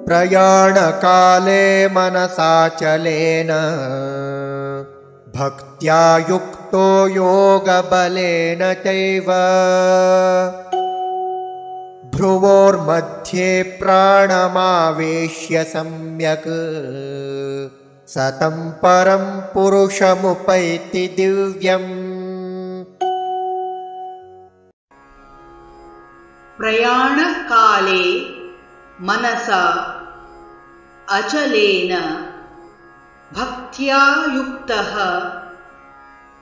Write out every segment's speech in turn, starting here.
प्रयाणकाले मनसाचलेन भक्त्या युक्तो योगबलेन चैव भ्रुवोर्मध्ये प्राणमावेश्य सम्यक् सतं परं पुरुषमुपैति दिव्यम्। प्रयाणकाले मनसा अचलेन भक्त्या युक्तः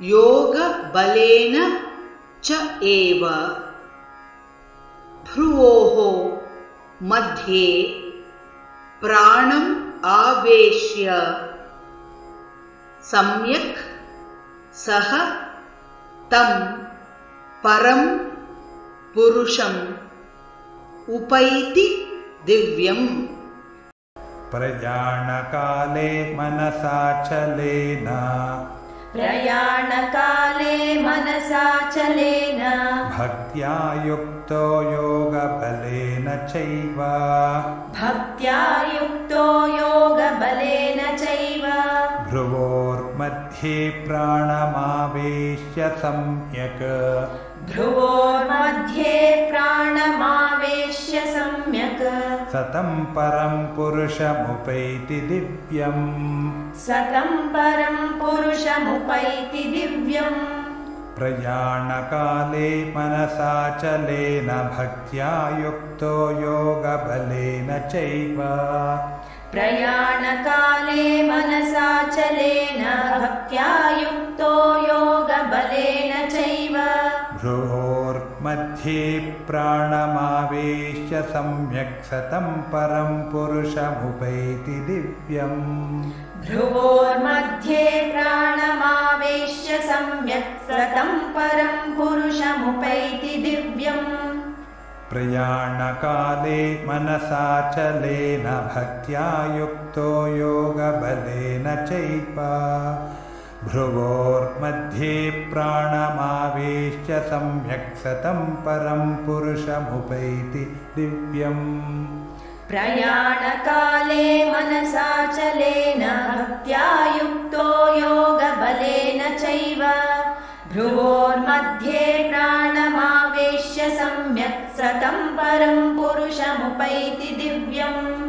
योगबलेन च एव भ्रुवोः मध्ये प्राणम् आवेश्य सम्यक् सः तं परं पुरुषम् उपैति दिव्यम्। प्रयाणकाले मनसाचलेन भक्त्या युक्तो योगबलेन चैव भ्रुवोर्मध्ये प्राणमावेश्य सम्यक् सतं परं पुरुषमुपैति दिव्यम्। प्रयाणकाले मनसाचलेन भक्त्या युक्तो योगबलेन चैव भ्रुवोर्मध्ये प्राणमावेश्य सम्यक् सतं परं पुरुषमुपैति दिव्यम्। प्रयाणकाले मनसाचलेन भक्त्या युक्तो योगबलेन चैव भ्रुवोर्मध्ये प्राणमावेश्य सम्यक् सतं परं पुरुषमुपैति दिव्यम्। प्रयाणकाले मनसाचलेन भक्त्या युक्तो योगबलेन चैव भ्रुवोर्मध्ये प्राणमावेश्य सम्यक् सतं परं पुरुषमुपैति दिव्यम्।